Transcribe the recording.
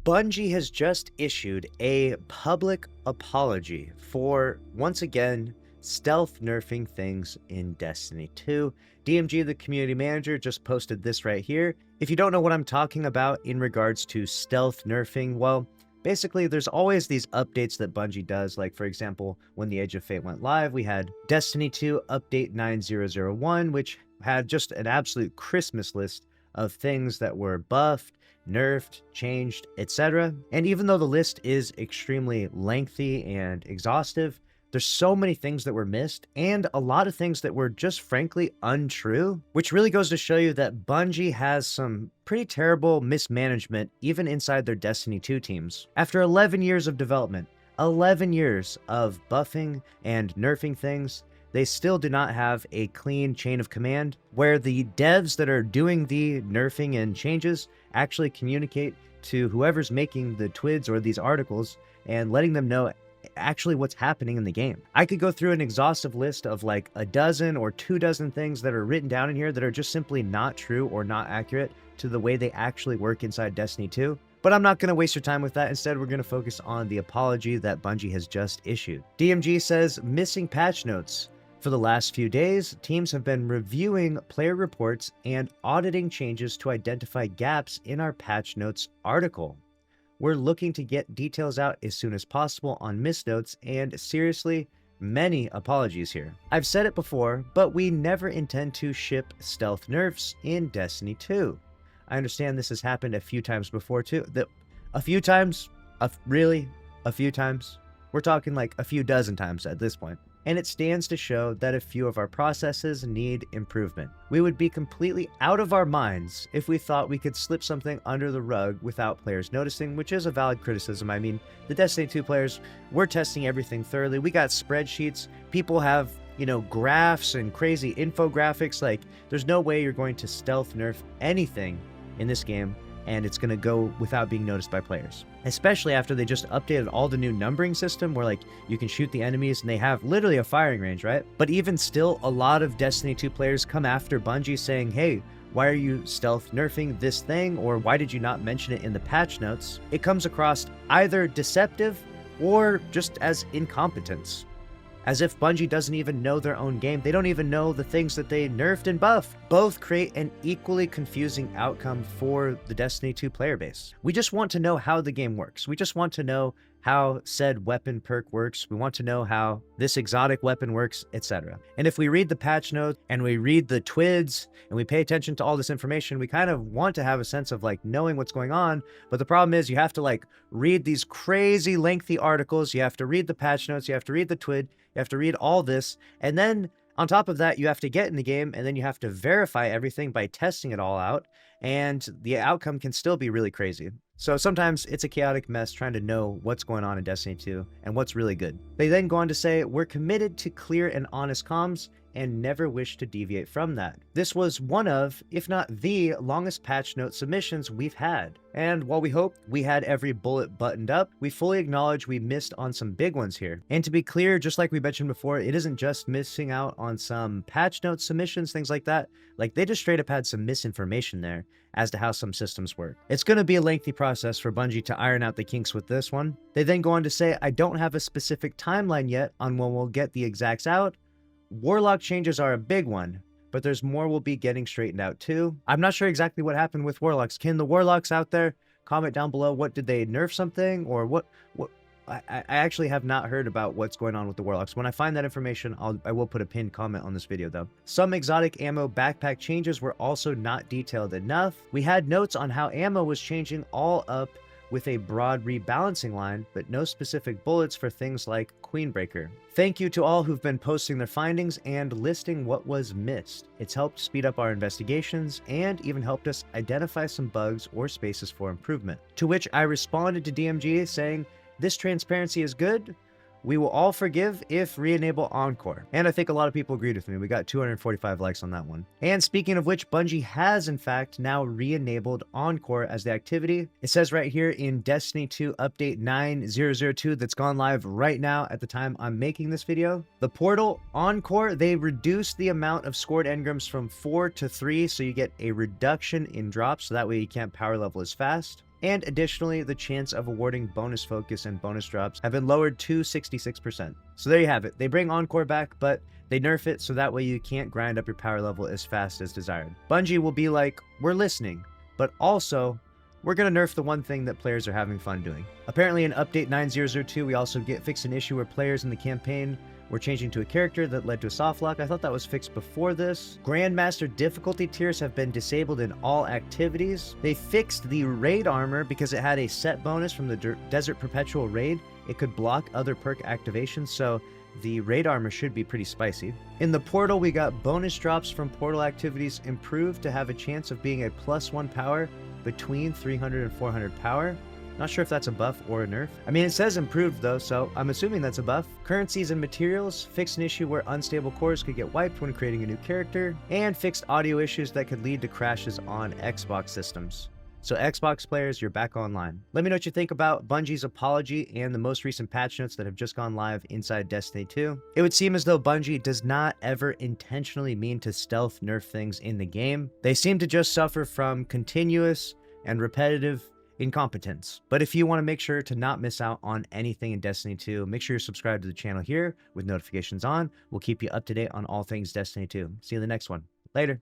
Bungie has just issued a public apology for, once again, stealth nerfing things in Destiny 2. DMG, the community manager, just posted this right here. If you don't know what I'm talking about in regards to stealth nerfing, well, basically there's always these updates that Bungie does. Like, for example, when the Age of Fate went live, we had Destiny 2 Update 9001, which had just an absolute Christmas list of things that were buffed, nerfed, changed, etc. And even though the list is extremely lengthy and exhaustive, there's so many things that were missed and a lot of things that were just frankly untrue, which really goes to show you that Bungie has some pretty terrible mismanagement even inside their Destiny 2 teams. After 11 years of development, 11 years of buffing and nerfing things, they still do not have a clean chain of command where the devs that are doing the nerfing and changes actually communicate to whoever's making the TWIDs or these articles and letting them know actually what's happening in the game. I could go through an exhaustive list of like a dozen or 24 things that are written down in here that are just simply not true or not accurate to the way they actually work inside Destiny 2. But I'm not going to waste your time with that. Instead, we're going to focus on the apology that Bungie has just issued. DMG says, missing patch notes. For the last few days, teams have been reviewing player reports and auditing changes to identify gaps in our patch notes article. We're looking to get details out as soon as possible on missed notes, and seriously, many apologies here. I've said it before, but we never intend to ship stealth nerfs in Destiny 2. I understand this has happened a few times before too. A few times? Really? A few times? We're talking like a few dozen times at this point. And it stands to show that a few of our processes need improvement. We would be completely out of our minds if we thought we could slip something under the rug without players noticing, which is a valid criticism. I mean, the Destiny 2 players, we're testing everything thoroughly. We got spreadsheets. People have, graphs and crazy infographics. Like, there's no way you're going to stealth nerf anything in this game and it's going to go without being noticed by players. Especially after they just updated all the new numbering system where like you can shoot the enemies and they have literally a firing range, right? But even still, a lot of Destiny 2 players come after Bungie saying, hey, why are you stealth nerfing this thing? Or why did you not mention it in the patch notes? It comes across either deceptive or just as incompetence. As if Bungie doesn't even know their own game. They don't even know the things that they nerfed and buffed. Both create an equally confusing outcome for the Destiny 2 player base. We just want to know how the game works. We just want to know how said weapon perk works. We want to know how this exotic weapon works, etc. And if we read the patch notes and we read the TWIDs and we pay attention to all this information, we kind of want to have a sense of like knowing what's going on. But the problem is you have to like read these crazy lengthy articles. You have to read the patch notes. You have to read the TWID. You have to read all this. And then on top of that, you have to get in the game and then you have to verify everything by testing it all out. And the outcome can still be really crazy. So sometimes it's a chaotic mess trying to know what's going on in Destiny 2 and what's really good. They then go on to say, we're committed to clear and honest comms and never wish to deviate from that. This was one of, if not the longest patch note submissions we've had. And while we hope we had every bullet buttoned up, we fully acknowledge we missed on some big ones here. And to be clear, just like we mentioned before, it isn't just missing out on some patch note submissions, things like that. Like they just straight up had some misinformation there as to how some systems work. It's going to be a lengthy process for Bungie to iron out the kinks with this one. They then go on to say, I don't have a specific timeline yet on when we'll get the exacts out. Warlock changes are a big one, but there's more we'll be getting straightened out too. I'm not sure exactly what happened with Warlocks. Can the Warlocks out there comment down below? What did they nerf something or what? I actually have not heard about what's going on with the Warlocks. When I find that information, I will put a pinned comment on this video though. Some exotic ammo backpack changes were also not detailed enough. We had notes on how ammo was changing all up with a broad rebalancing line, but no specific bullets for things like Queenbreaker. Thank you to all who've been posting their findings and listing what was missed. It's helped speed up our investigations and even helped us identify some bugs or spaces for improvement. To which I responded to DMG saying, this transparency is good. We will all forgive if re-enable Encore. And I think a lot of people agreed with me. We got 245 likes on that one. And speaking of which, Bungie has in fact now re-enabled Encore as the activity. It says right here in Destiny 2 Update 9002 that's gone live right now at the time I'm making this video. The portal Encore, they reduced the amount of scored engrams from 4 to 3, so you get a reduction in drops, so that way you can't power level as fast. And additionally, the chance of awarding bonus focus and bonus drops have been lowered to 66%. So there you have it. They bring Encore back, but they nerf it so that way you can't grind up your power level as fast as desired. Bungie will be like, we're listening, but also we're going to nerf the one thing that players are having fun doing. Apparently in Update 9002, we also fixed an issue where players in the campaign were changing to a character that led to a soft lock. I thought that was fixed before this. Grandmaster difficulty tiers have been disabled in all activities. They fixed the raid armor because it had a set bonus from the Desert Perpetual raid. It could block other perk activations, so the raid armor should be pretty spicy. In the portal, we got bonus drops from portal activities improved to have a chance of being a +1 power between 300 and 400 power. Not sure if that's a buff or a nerf. I mean, it says improved though, so I'm assuming that's a buff. Currencies and materials fixed an issue where unstable cores could get wiped when creating a new character, and fixed audio issues that could lead to crashes on Xbox systems. So Xbox players, you're back online. Let me know what you think about Bungie's apology and the most recent patch notes that have just gone live inside Destiny 2. It would seem as though Bungie does not ever intentionally mean to stealth nerf things in the game. They seem to just suffer from continuous and repetitive incompetence. But if you want to make sure to not miss out on anything in Destiny 2, make sure you're subscribed to the channel here with notifications on. We'll keep you up to date on all things Destiny 2. See you in the next one. Later.